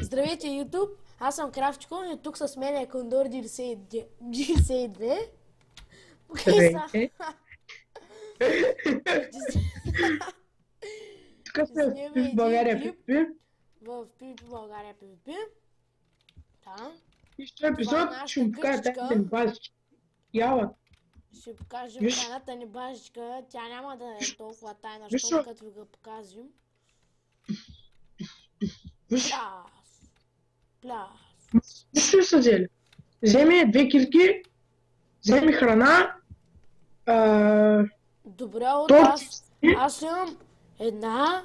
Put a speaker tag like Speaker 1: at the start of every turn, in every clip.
Speaker 1: Здравейте, YouTube! Аз съм Кравчко и тук с мен е Кондор G62.
Speaker 2: Здравейте. Тук сме в
Speaker 1: Снимаме
Speaker 2: Пив
Speaker 1: един
Speaker 2: България
Speaker 1: клип
Speaker 2: PvP.
Speaker 1: в PvP България PvP. Да.
Speaker 2: И ще епизод
Speaker 1: нашата
Speaker 2: ще му покажа
Speaker 1: къщичка.
Speaker 2: тази базичка. Яла.
Speaker 1: Ще покажем
Speaker 2: Виж.
Speaker 1: тайната ни базичка. Тя няма да е толкова тайна,
Speaker 2: Виж
Speaker 1: защото
Speaker 2: се.
Speaker 1: като ви го покажем.
Speaker 2: Виж.
Speaker 1: Пляс.
Speaker 2: Виж що са взели. Вземи 2 кирки. Вземи храна.
Speaker 1: Добре, от
Speaker 2: Торчи.
Speaker 1: аз имам една...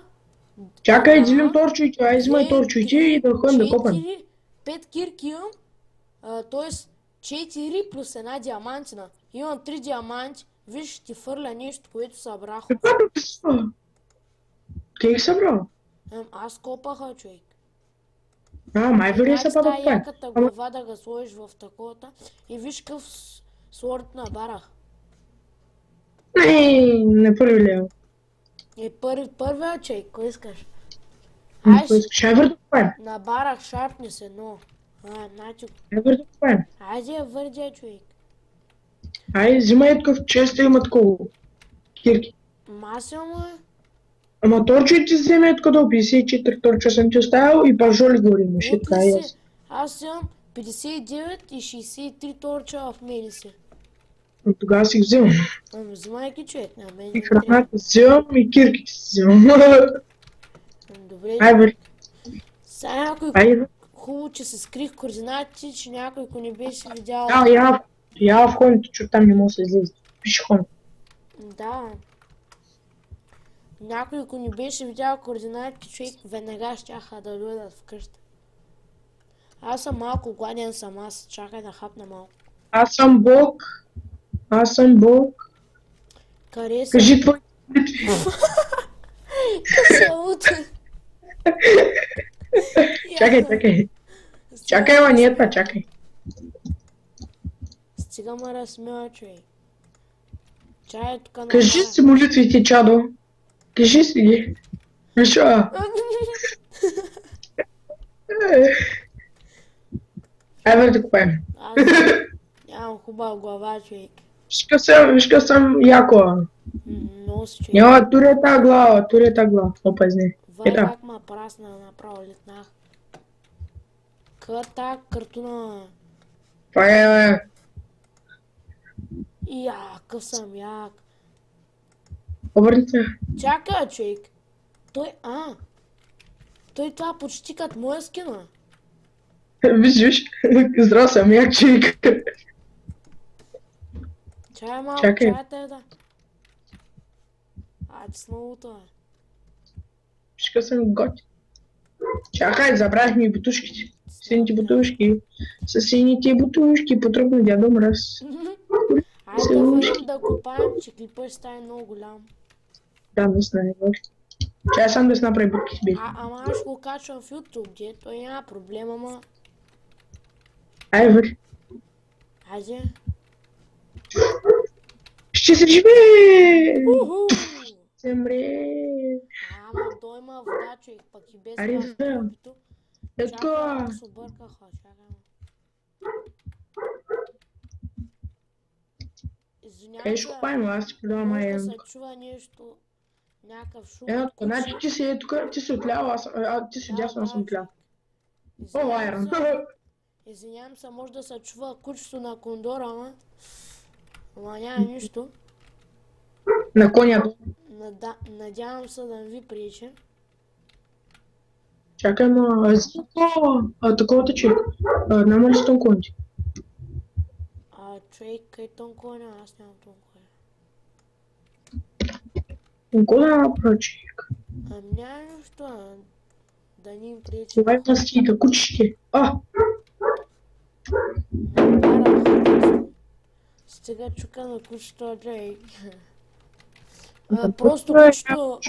Speaker 2: Чакай, взимам торчуйте. Ай, взимай торчуйте и да ходим да копам.
Speaker 1: 5 кирки имам, т.е. 4 плюс една диамантина. Имам 3 диаманти. Виж, ще ти фърля нещо, което събрах.
Speaker 2: Каква писва? Къде ги събрал?
Speaker 1: Аз копаха, човек.
Speaker 2: Май вери са па да
Speaker 1: Тази
Speaker 2: копаем.
Speaker 1: яката глава да го сложиш в таковата. И виж какъв сорт набарах.
Speaker 2: Не първи лева.
Speaker 1: Първия човек, кой искаш?
Speaker 2: Ще върда копаем.
Speaker 1: Набарах шарпнес едно. Значи...
Speaker 2: Ще върда копаем.
Speaker 1: Айде я върдя, човек.
Speaker 2: Ай, взимай такъв често има такова. Кирки.
Speaker 1: Масилно е.
Speaker 2: Ама торчуйте вземе такова 54 торча съм ти оставил и пажоли горе имаше. Това е ясно.
Speaker 1: Аз имам 59 и 63 торча в мене си.
Speaker 2: Тогава си ги вземам.
Speaker 1: Взимай ги, човек, на мен.
Speaker 2: И храната вземам и кирките си вземам.
Speaker 1: Добре.
Speaker 2: Ай, върви.
Speaker 1: Сега някой...
Speaker 2: Ай,
Speaker 1: Хубаво, че се скрих координатите, че някой, ако не беше видял...
Speaker 2: я в ходите, че там не мога да се излезе. Пише хон.
Speaker 1: Да. Някой, ако не беше видял координатите, човек веднага щяха да дойдат вкъщи. Аз съм малко гладен съм, аз чакай да хапна малко.
Speaker 2: Аз съм Бог. Аз съм Бог.
Speaker 1: Къде са?
Speaker 2: Кажи твой.
Speaker 1: Салута.
Speaker 2: Чакай. Чакай, ама не е това, чакай.
Speaker 1: Стига ме разсмява, човек. Чай тук на...
Speaker 2: Кажи си молитвите, чадо. Кажи си ги. Защо? Ай, бе да купаем.
Speaker 1: Аз нямам хубава глава, човек.
Speaker 2: Виж къв съм яко.
Speaker 1: Нос, човек.
Speaker 2: Няма, турета глава. Опазни.
Speaker 1: Вай как ма прасна, направо летнах. Картуна.
Speaker 2: Това е...
Speaker 1: Какъв съм як.
Speaker 2: Обърни се.
Speaker 1: Чакай, човек. Той това почти като моя скина.
Speaker 2: Виж. Здрав съм як човек.
Speaker 1: Чай малко,
Speaker 2: Чакай.
Speaker 1: чай да. Че с новото е.
Speaker 2: Виж къв съм готи. Чакай, забравихме и бутушките. Сините бутушки. С сините бутушки потръпна дядо мръс.
Speaker 1: Айде да върнем да копаем, че клипът ще стане много голям.
Speaker 2: Да, наистина не може. Чай сам да си направи бутки с бити.
Speaker 1: Ама аз го качвам в YouTube, где той няма проблем, ама...
Speaker 2: Ай, върви.
Speaker 1: Айде.
Speaker 2: Ще се живее!
Speaker 1: Уху!
Speaker 2: Земре!
Speaker 1: Ама той има вода, човек, пък и без
Speaker 2: Аре,
Speaker 1: това
Speaker 2: да.
Speaker 1: копито.
Speaker 2: Ето.
Speaker 1: Чакай, аз объркаха, чакай. Извинявам
Speaker 2: Ей, ще купаем, аз ти подавам
Speaker 1: може
Speaker 2: май.
Speaker 1: да се чува нещо, някакъв шум
Speaker 2: Ето,
Speaker 1: от
Speaker 2: значи
Speaker 1: куче.
Speaker 2: ти си тук, ти си отляво, ти си дясно, аз съм отляво. О, Айрон.
Speaker 1: Извинявам се, може да се чува кучето на Кондора, ама няма нищо.
Speaker 2: На коня.
Speaker 1: Надявам се да не ви пречи.
Speaker 2: Чакай, ма, такова тече. Няма ли с тонконите?
Speaker 1: Човек, къде тонконя? Аз нямам тонконя.
Speaker 2: Тонкона, прочек.
Speaker 1: Няма нищо, да ни им пречи.
Speaker 2: Това е маските, кучите.
Speaker 1: Стига чука на кучето, човек.
Speaker 2: Да,
Speaker 1: Просто
Speaker 2: кучето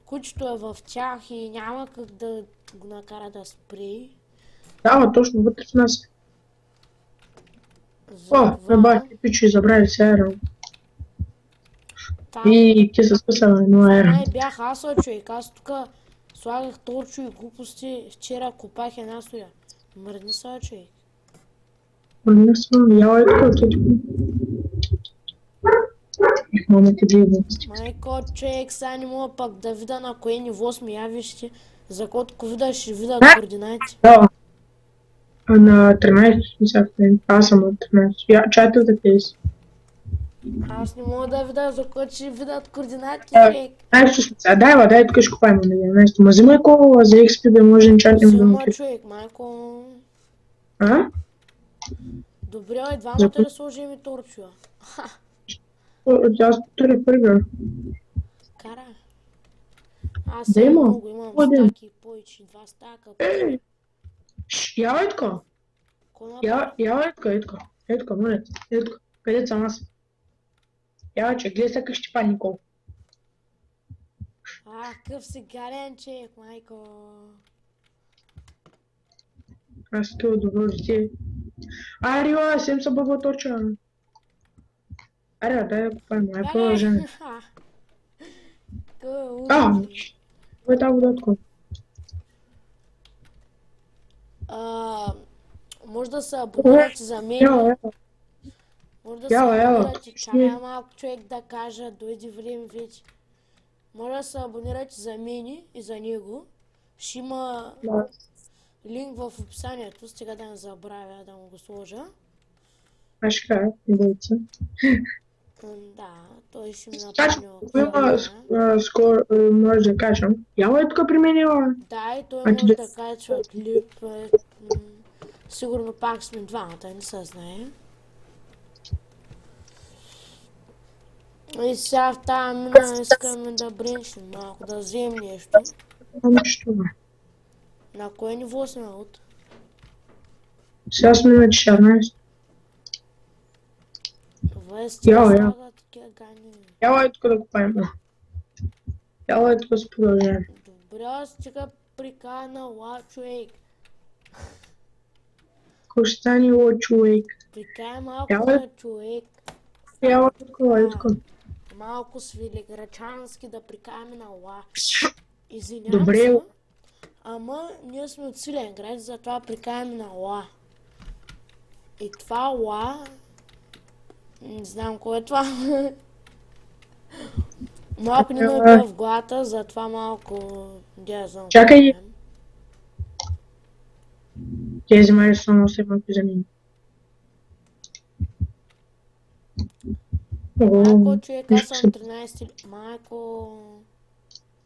Speaker 1: кучето е в тях и няма как да го накара да спре.
Speaker 2: Да, точно вътре в нас. Бати, пичи, забрави се Айрон. И ти се спасава едно Айрон.
Speaker 1: Бях аз, човек, аз тук Слагах торчо и глупости. Вчера копах една соя. Мръдни са, човек.
Speaker 2: Не съм, яла е така, мама ти гледа.
Speaker 1: Майко, човек, сега не мога пак да видя на кое ниво сме, я вижте. За колко вида ще видят координати.
Speaker 2: Да. На 13, мисля, аз съм на 13. Чата да кейс.
Speaker 1: Аз не мога да видя за колко ще видят координати, човек.
Speaker 2: Нещо сме сега. Дай, тук ще купаем на 11. Ма взимай кола за XP да може да чатим да
Speaker 1: Взима, човек, майко.
Speaker 2: А?
Speaker 1: Добре, и двамата ли сложим и торчо?
Speaker 2: Аз тури пърга.
Speaker 1: Кара. Аз
Speaker 2: Да
Speaker 1: съм
Speaker 2: има.
Speaker 1: много, имам
Speaker 2: Один.
Speaker 1: стаки, повече, 2 стака.
Speaker 2: Яла е така.
Speaker 1: Ко направи?
Speaker 2: Яла е така, етко, моля. Етко. Къде съм аз? Яла, че гледай сега ще па Никол.
Speaker 1: Къв си гален, човек, майко.
Speaker 2: Аз такива добро дете. Рила, съм са бъбо точа. Аре, дай да купаем, ай продължение. Кой е тази водатко?
Speaker 1: Може да се абонирате за мен. Може да се абонирате. Чакай малко човек да кажа, дойде време вече. Може да се абонирате за мен и за него. Ще има линк в описанието, стига да не забравя да му го сложа.
Speaker 2: Аз ще кажа, бойца.
Speaker 1: Да, той ще ми напомня.
Speaker 2: Скоро може да кажем. Яла е тук при мен, яла.
Speaker 1: Да, и той може да качва клип. Сигурно пак сме двамата, не се знае. И сега в тази мина искаме да бренчим малко, да вземем нещо. На кое ниво сме от?
Speaker 2: Сега сме на 14.
Speaker 1: Яла.
Speaker 2: Яла е тук да купаем. Яла е тук с продължение.
Speaker 1: Добре, стига прикая на ла, човек.
Speaker 2: Кой ще стане ла, човек?
Speaker 1: Прикая малко на човек.
Speaker 2: Яла е тук,
Speaker 1: Малко с великграчански да прикаяме на ла. Извинявам
Speaker 2: добре.
Speaker 1: се, ама ние сме от силен град, затова прикаяме на ла. И това ла... Не знам кое е това. Малко не ме бива в главата, затова малко...
Speaker 2: Чакай! Тези май са много се пъпи за мен.
Speaker 1: Майко, човек, аз съм 13... Майко...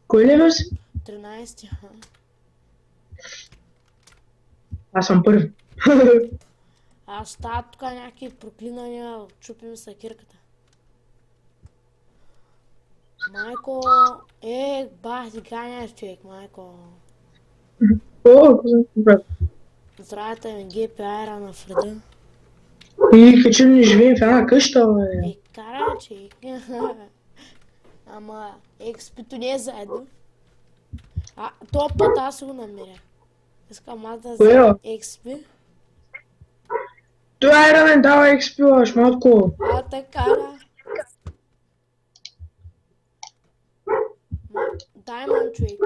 Speaker 2: Кой левел си?
Speaker 1: 13,
Speaker 2: Аз съм първи.
Speaker 1: Аз стават тук някакви проклинания, чупим сакирката. Майко... бах ти ганяш, човек, майко. Здравейте, МГ Пиара на Фреда.
Speaker 2: И качим не живеем в една къща, бе.
Speaker 1: Кара, човек. Ама, експито не е заедно. Това път аз го намеря. Искам аз да взема експи.
Speaker 2: Това е ранен, дава експи, баш, малко.
Speaker 1: Така, да. Даймон, човек.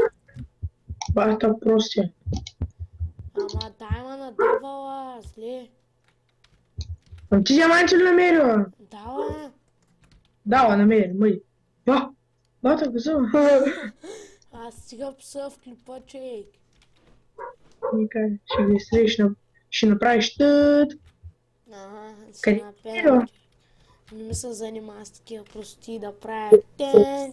Speaker 2: Бата простия.
Speaker 1: Ама Даймона давала, зле.
Speaker 2: Ам ти диаманти ли намерила?
Speaker 1: Дала.
Speaker 2: Дала, намери, мъй. Бата, късо.
Speaker 1: Аз стига пса в клипа, човек.
Speaker 2: Никай, ще ги срещна. Ще направиш тът.
Speaker 1: Ще направя. Не ми се занимава с такива прости да правя тен.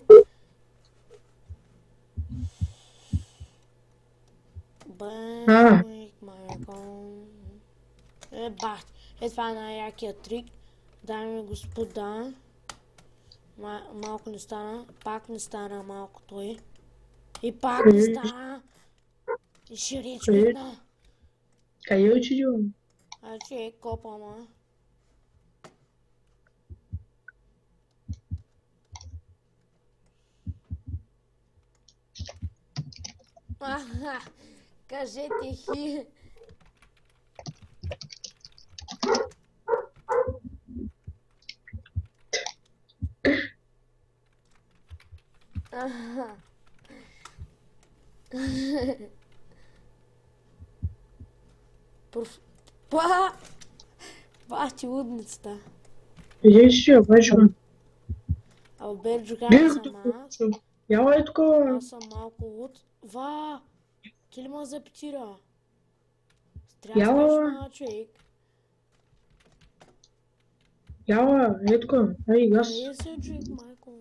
Speaker 1: Бай, майко. Бах. Това е най-якия трик. Дами господа. Малко не стана. Пак не стана малко той. И пак не стана. И ширичко една.
Speaker 2: Къде отидил?
Speaker 1: Че копама. Кажете хи. Па! Бати лудницата.
Speaker 2: Иди си, бачка.
Speaker 1: А в Белджика
Speaker 2: Бих
Speaker 1: съм аз.
Speaker 2: тук. Яла е такова.
Speaker 1: Аз съм малко луд. Ти ли ме запетира? Стряскаш
Speaker 2: Яла,
Speaker 1: ма, човек.
Speaker 2: яла, е такова. Ай, газ.
Speaker 1: Къде се, човек, майко?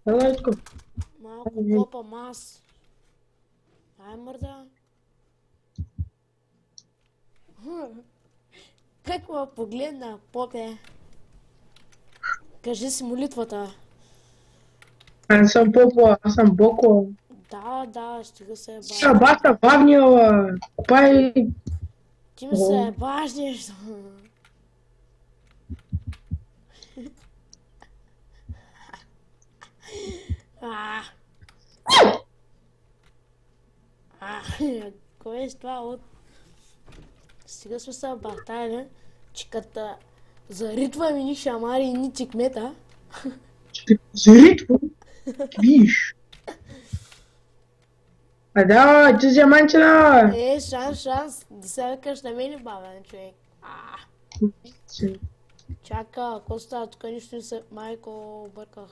Speaker 2: Яла е такова.
Speaker 1: Малко копам аз. Ай, мърда. Как ме погледна, попе? Кажи си молитвата.
Speaker 2: Аз съм попо, аз съм боко.
Speaker 1: Да, стига се
Speaker 2: Сега
Speaker 1: баш.
Speaker 2: бата бавнила. Купай.
Speaker 1: Ти ми се бажнеш. Кой е с това от... Стига сме се бахтали, че като заритваме ни шамари и ни чекмета.
Speaker 2: Заритво. Виж. А да, ти диамантина.
Speaker 1: Шанс, да се викаш на мене, бабен човек. Чака, ако става тук нищо не се... Майко, обърках.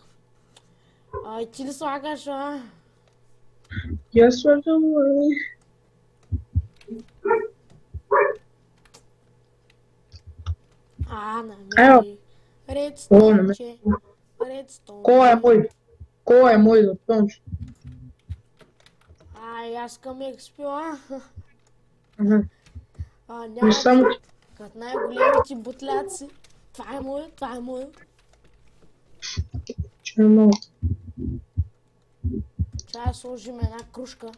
Speaker 1: Ай, ти ли слагаш, а?
Speaker 2: Я слагам.
Speaker 1: Намери. Редстоун, че. Редстоун.
Speaker 2: Кой е мой запомни?
Speaker 1: Ай, аз към експио, а?
Speaker 2: Ага.
Speaker 1: Няма
Speaker 2: само...
Speaker 1: като най-големите бутляци. Това е мое.
Speaker 2: Че е много.
Speaker 1: Трябва да сложим една кружка.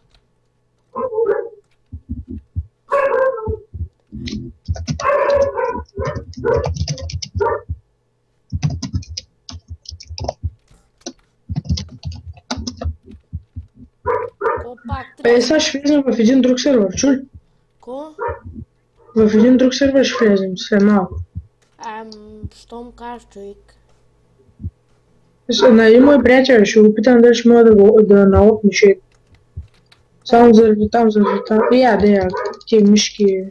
Speaker 2: Сега ще влезем в един друг сервер, чули?
Speaker 1: Ко?
Speaker 2: В един друг сервер ще влезем, след малко.
Speaker 1: Що му кажеш, човек?
Speaker 2: На един мой приятел ще го питам дали ще мога да наопнеш. Само заради там. Я, ти мишки.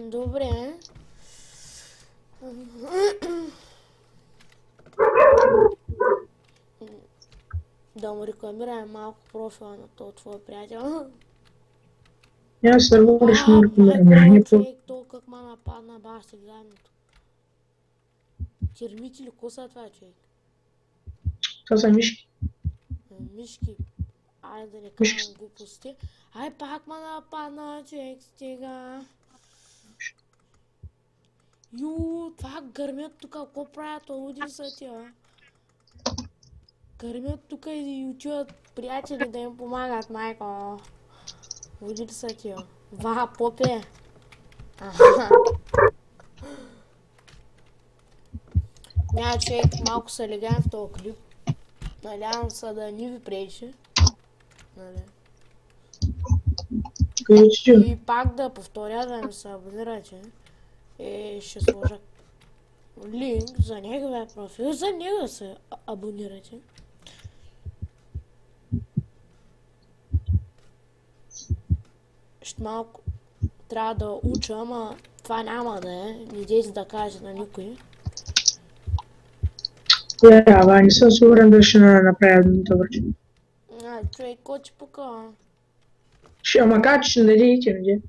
Speaker 1: Добре. Да му рекламираме малко профила на този твой приятел.
Speaker 2: Я сервер ще му рекламираме.
Speaker 1: Майко, човек, то как ма нападна баш сегзаното. Термити ли, ко са това, човек?
Speaker 2: Това са мишки.
Speaker 1: Мишки. Ай, да не кажем глупости. Ай, пак ма нападна, човек, стига. Това гърмят тука, какво правят, луди са тия? Гърмят тука и отиват приятели да им помагат, майко. Луди са тия? Попе. Няма, човек, малко се легаем в този клип. Надявам се да ни ви пречи. Нали? И пак да повторя да ми се абонирате. Ще сложа линк за неговия профил. За него се абонирате. Ще малко трябва да уча, ама това няма да е. Не дейте да кажете на никой.
Speaker 2: Не съм сигурен да ще направя добър.
Speaker 1: Човек, кой ти пука?
Speaker 2: Ама как ще надейте, не?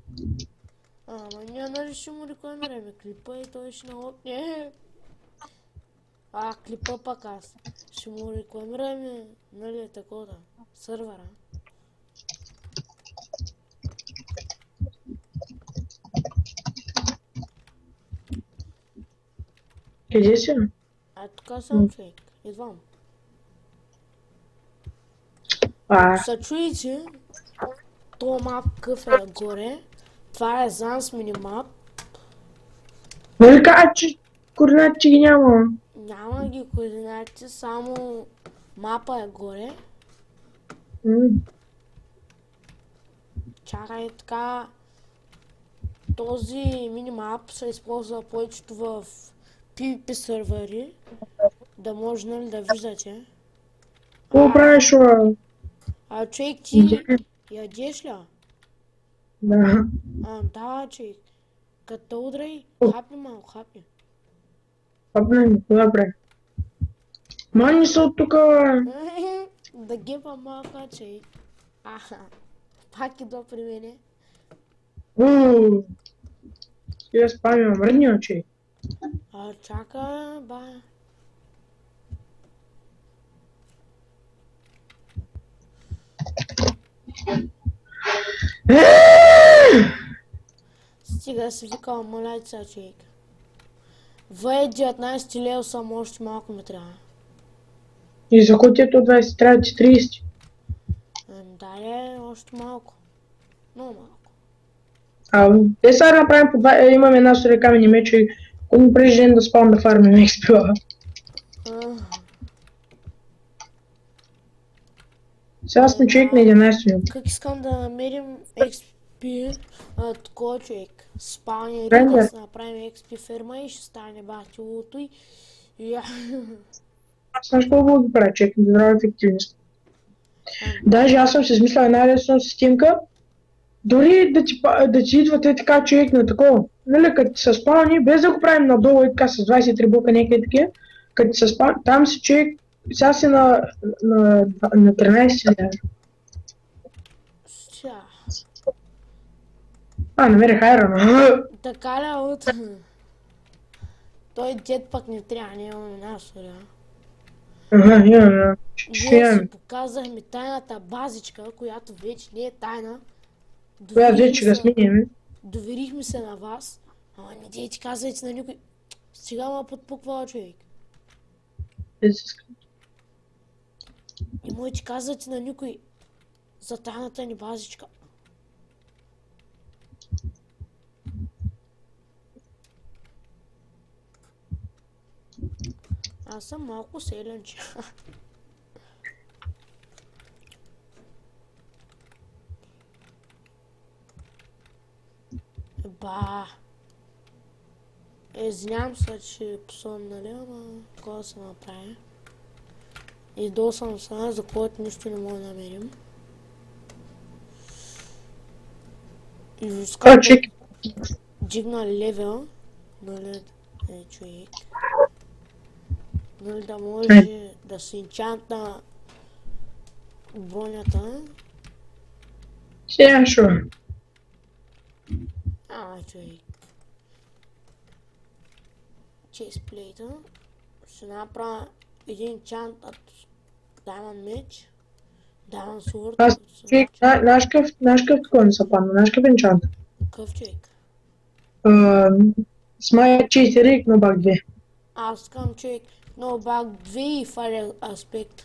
Speaker 1: Ама ние нали ще му рекламираме клипа и той ще наопне. Клипа пак аз. Ще му рекламираме, нали, такова, сървъра.
Speaker 2: Къде си?
Speaker 1: Тук съм, човек. Идвам. Са чуете, то мап къв е горе. Това е Занс минимап.
Speaker 2: Нали кажа, че координатите ги няма?
Speaker 1: Няма ги координатите, само мапа е горе. Чакай така. Този минимап се използва повечето в PvP сервери. Да може, нали, да виждате.
Speaker 2: Какво правиш,
Speaker 1: А човек ти ядеш ли?
Speaker 2: Да.
Speaker 1: Да, човек. Като удрай, хапни малко, хапни.
Speaker 2: Хапнем, добре. Мани са от тука.
Speaker 1: Да гепа малко, човек. Аха. Пак идва при мене.
Speaker 2: Сега спамя мръдния, че.
Speaker 1: Чака, ба. Стига си викал малайца, човек. В 19 лева съм, още малко ми трябва.
Speaker 2: И за кутието 20 трябва ти 30.
Speaker 1: Да, още малко. Много малко.
Speaker 2: Те сега да направим по два, имаме една сурия камени мечи, ако ми прежен да спам да фармим експила. Сега сме човек на 11 минути.
Speaker 1: Как искам да намерим XP, такова човек. Спални
Speaker 2: Рендер.
Speaker 1: да си направим XP ферма и ще стане бахти луто и...
Speaker 2: Аз знаеш какво ги правя, човек, да здравя ефективност. Даже аз съм се измислял една лесна системка, дори да ти идват така човек на такова, нали, като ти са спални, без да го правим надолу и така с 23 блока някъде такива, като ти са спални, там си човек, сега си на 13 лева. Намерих айрона.
Speaker 1: Така ли, от? Той дед пък не трябва, не имаме една суря.
Speaker 2: Имаме.
Speaker 1: Ние си показахме тайната базичка, която вече не е тайна.
Speaker 2: Която вече ga сменяме.
Speaker 1: Доверихме се на вас. Ама не дейте казвайте на никой. Сега ма подпуква човек. И можете казвате на никой за тайната ни базичка. Аз съм малко селенче. Ба. Извинявам се, че псувам, нали, ама какво да се направи. Издол съм се, за който нищо не мога да намерим. И искам да дигна левел, нали, човек. Нали, да може да се инчантна бронята.
Speaker 2: Сега шо?
Speaker 1: Човек. Честплейта. Ще направя един чант от Diamond меч. Diamond sword.
Speaker 2: Аз, човек, наш къв такова не са падна, наш къв енчант.
Speaker 1: Къв човек?
Speaker 2: Смай 4 и Knobak 2.
Speaker 1: Аз искам човек Knobak 2 и Fire Aspect.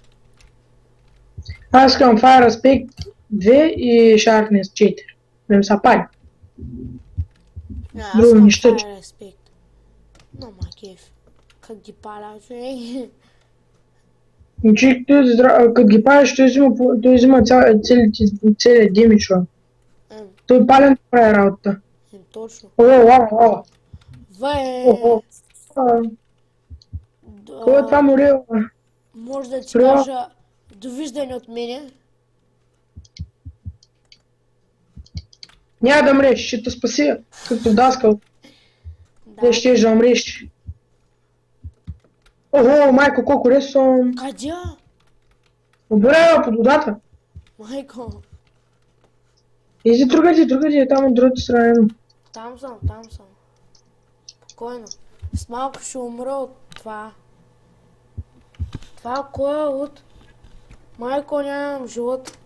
Speaker 2: Аз искам Fire Aspect 2 и Sharpness 4. Да ми са пали.
Speaker 1: Аз искам Fire Aspect. Но ма кеф. Как ги паля човек?
Speaker 2: Човек, като ги палиш, той взима целият демидж. Той пален прави работата.
Speaker 1: Точно.
Speaker 2: О. Кой е това море?
Speaker 1: Може да ти кажа довиждане от мене.
Speaker 2: Няма да мреш, ще те спаси, като даскал. Да ще да умреш. Майко, колко ресо.
Speaker 1: Къде?
Speaker 2: Обрела под водата.
Speaker 1: Майко.
Speaker 2: Иди другади, там от другата страна.
Speaker 1: Там съм. Спокойно. С малко ще умра от това. Това кой е от? Майко, нямам живот.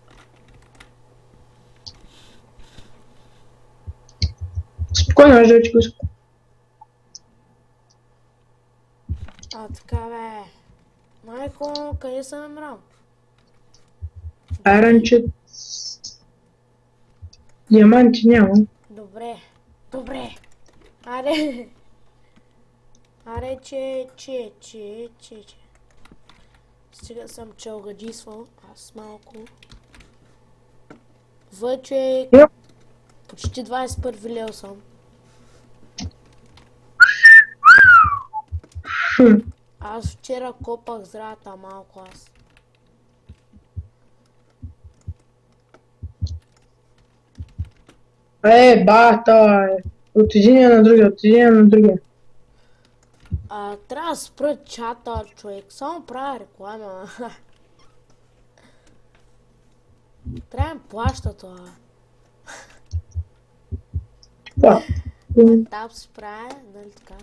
Speaker 2: Спокойно, аз да ти го искам.
Speaker 1: Така бе. Майко, къде съм намрал?
Speaker 2: Айранчет. Диаманти няма.
Speaker 1: Добре. Аре, че. Сега съм челгаджисвал, аз малко. Вече почти 21 лева съм. Аз вчера копах зрата малко аз.
Speaker 2: Бата, от единия на другия, от единия на другия.
Speaker 1: Трябва да спра чата, човек. Само правя реклама. Трябва да ми плаща това.
Speaker 2: Това.
Speaker 1: Тап се прави, нали така?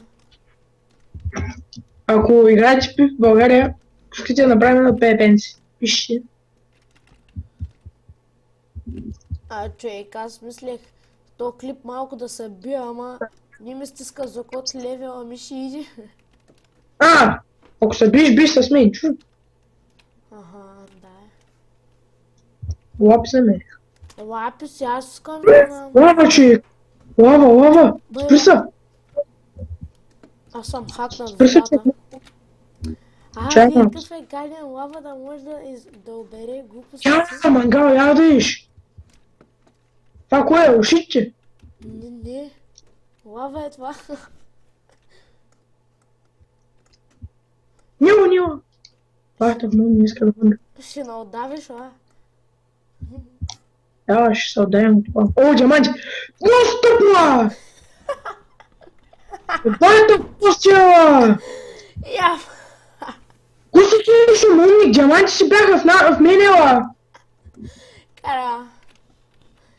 Speaker 2: Ако играете пив в България, искате да направим на пепенци. Пиши.
Speaker 1: Човек, аз мислех то клип малко да се бия, ама не ми стиска за код левел, ами ще иде.
Speaker 2: Ако се биш с мен, чу.
Speaker 1: Ага, да.
Speaker 2: Лапи за мен.
Speaker 1: Лапис, аз искам да...
Speaker 2: Лава, човек! Лава! Спри се!
Speaker 1: Аз съм хакнат
Speaker 2: Спри се,
Speaker 1: водата.
Speaker 2: Чакай.
Speaker 1: Какъв е гаден лава да може да обере глупости?
Speaker 2: Мангал, я да иш. Това кое е? Ушите?
Speaker 1: Не. Лава е това.
Speaker 2: Нила. Бахта, много не иска да бъде.
Speaker 1: Ще наотдавиш,
Speaker 2: Да, ще се отдаем от това. О, диаманти! Настъпва! Бахта, пустила!
Speaker 1: Я!
Speaker 2: Кой си ти шумовник? Диаманти си бяха в мене, ла!
Speaker 1: Кара!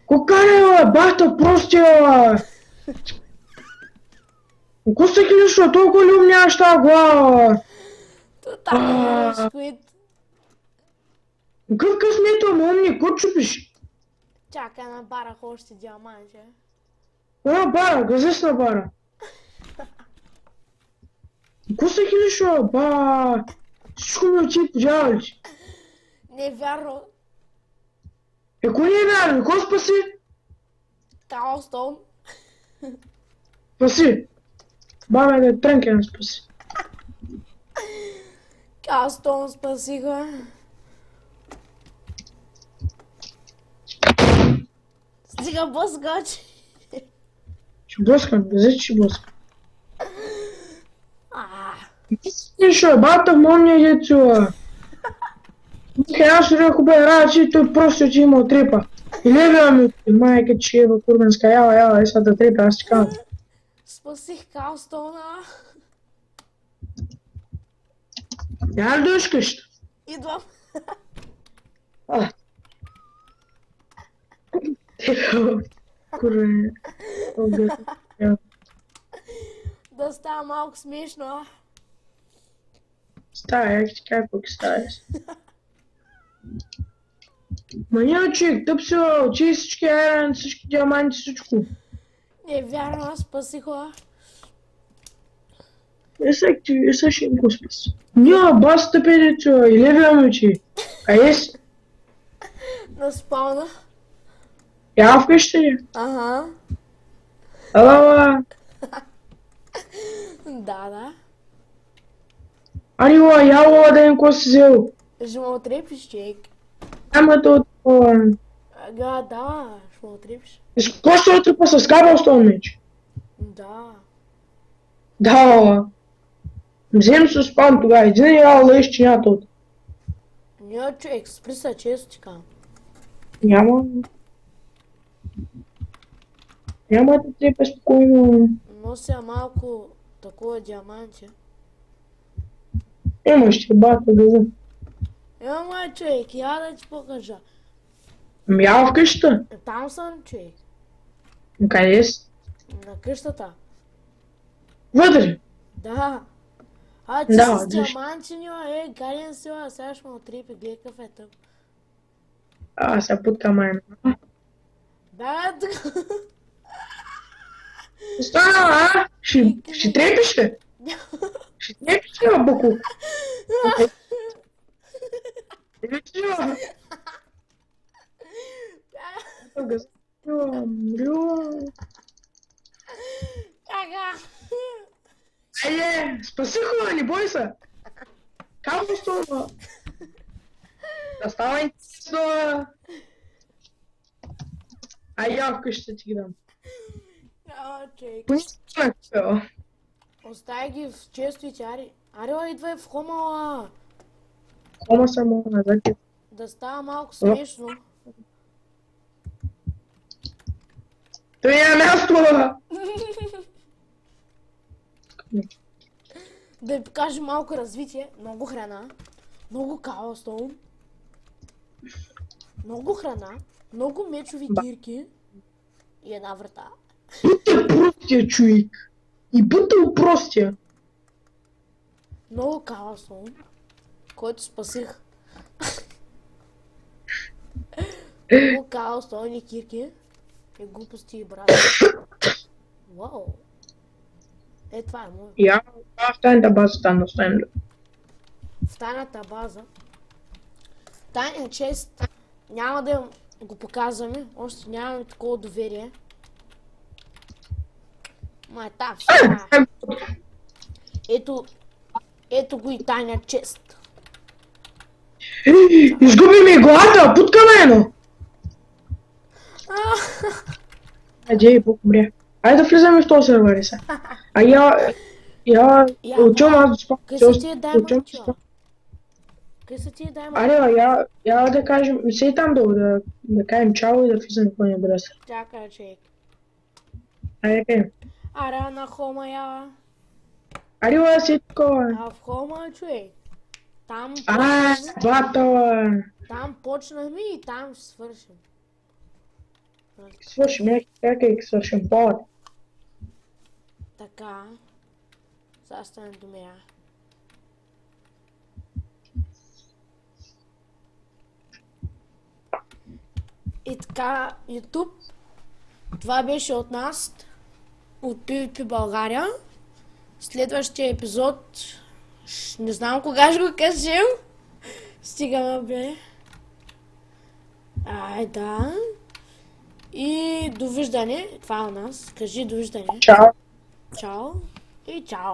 Speaker 2: Кокарева, бахта, простила! Кой си клиша, толкова ли умняваш тази глава?
Speaker 1: То така е сквит.
Speaker 2: Какъв късмето, ама умник, кой чупиш?
Speaker 1: Чакай, набарах още диаманти.
Speaker 2: Кой бара, газес на бара. Кой си клиша, ба? Всичко ми отиде по дяволите.
Speaker 1: Не е вярно.
Speaker 2: Кой не е вярно? Кой спаси?
Speaker 1: Каустон.
Speaker 2: Спаси. Бабе да трънке не спаси.
Speaker 1: Каустон спасиха. Стига блъскач.
Speaker 2: Ще блъскам, газет ще блъскам. Слушай, бата в молния децо. Аз рекao бе, рачи, той просто ти има отрепа. И левия ми, майка че ева курбенска, яла, е сега да трепа, аз ти казвам.
Speaker 1: Спасих Каустона.
Speaker 2: Я ли дойш къща?
Speaker 1: Идвам.
Speaker 2: Курбен.
Speaker 1: Да става малко смешно.
Speaker 2: Става, я ти кажа пък ставиш. Ма няма човек, тъпсила, очи всички айран, всички диаманти, всичко.
Speaker 1: Не е вярно, аз спасиха.
Speaker 2: Сега ще им го спаси. Няма бас тъпе децо, и левия ми очи. Ес?
Speaker 1: На спална.
Speaker 2: Я вкъща ли?
Speaker 1: Ага.
Speaker 2: Ала,
Speaker 1: Да.
Speaker 2: Арила, яла да им ко си взел.
Speaker 1: Ще ме отрепиш, човек.
Speaker 2: Ама то това.
Speaker 1: Да, ще ме отрепиш.
Speaker 2: Какво ще отрепа с кабелстон меч?
Speaker 1: Да.
Speaker 2: Да, взем се спам тогава. Един яла лъж чинята от.
Speaker 1: Няма човек, спри се, често ти казвам.
Speaker 2: Няма да трепе спокойно.
Speaker 1: Нося малко такова диаманти.
Speaker 2: Имаш ще бата да взем.
Speaker 1: Ама човек, я да ти покажа.
Speaker 2: Яла в къщата?
Speaker 1: Там съм, човек.
Speaker 2: Къде си?
Speaker 1: На къщата.
Speaker 2: Вътре.
Speaker 1: Да. Ти
Speaker 2: Да,
Speaker 1: с
Speaker 2: виж.
Speaker 1: диаманти гаден си, сега ще ме отрепи, гледай какъв е тъп.
Speaker 2: Сега путка майна.
Speaker 1: Да, тук.
Speaker 2: Стана, ще трепиш ли? Ще трепиш ли, Буку? Трепиш ли?
Speaker 1: Ага.
Speaker 2: Айде, спаси хора, не бой се. Казвам с това. Да става интересно. Я вкъщи ти ги дам.
Speaker 1: Човек.
Speaker 2: Понякога.
Speaker 1: Остави ги в честовите, Ари, идвай в хомала.
Speaker 2: Хома само назад.
Speaker 1: Да става малко смешно.
Speaker 2: Той е място!
Speaker 1: Да ви покажа малко развитие. Много храна. Много каустон. Много храна. Много мечови кирки. И една врата.
Speaker 2: Будьте простия, човек. И будьте простия.
Speaker 1: Много каустон. Който спасих. Много каустон и кирки. И глупости и брат. Вау. Е, това е мой.
Speaker 2: Я в тайната база там оставим.
Speaker 1: В тайната база. Тайния чест. Няма да го показваме. Още нямаме такова доверие. Ма е та все. Ето го и тайния чест.
Speaker 2: Изгуби ми главата, путка мене! Айде, Бог умря. Айде да влизаме в този сервер сега. А я отивам аз да спам.
Speaker 1: Къде са тия даймонти? Къде са тия даймонти?
Speaker 2: Аре, я да кажем, сей там долу да кажем чао и да влизаме в този адрес.
Speaker 1: Чакай, човек.
Speaker 2: Айде, кажем.
Speaker 1: Ара на хома я.
Speaker 2: Аре, ла си такова.
Speaker 1: А в хома, човек. Там
Speaker 2: Батала.
Speaker 1: Там почнахме и там ще свършим.
Speaker 2: Свършим, как свършим повод.
Speaker 1: Така. Сега стане до меня. И така, YouTube. Това беше от нас. От PvP България. Следващия епизод. Не знам кога ще го кажем. Стигаме, бе. Ай, да. И довиждане. Това е от нас. Кажи довиждане.
Speaker 2: Чао.
Speaker 1: Чао. И чао.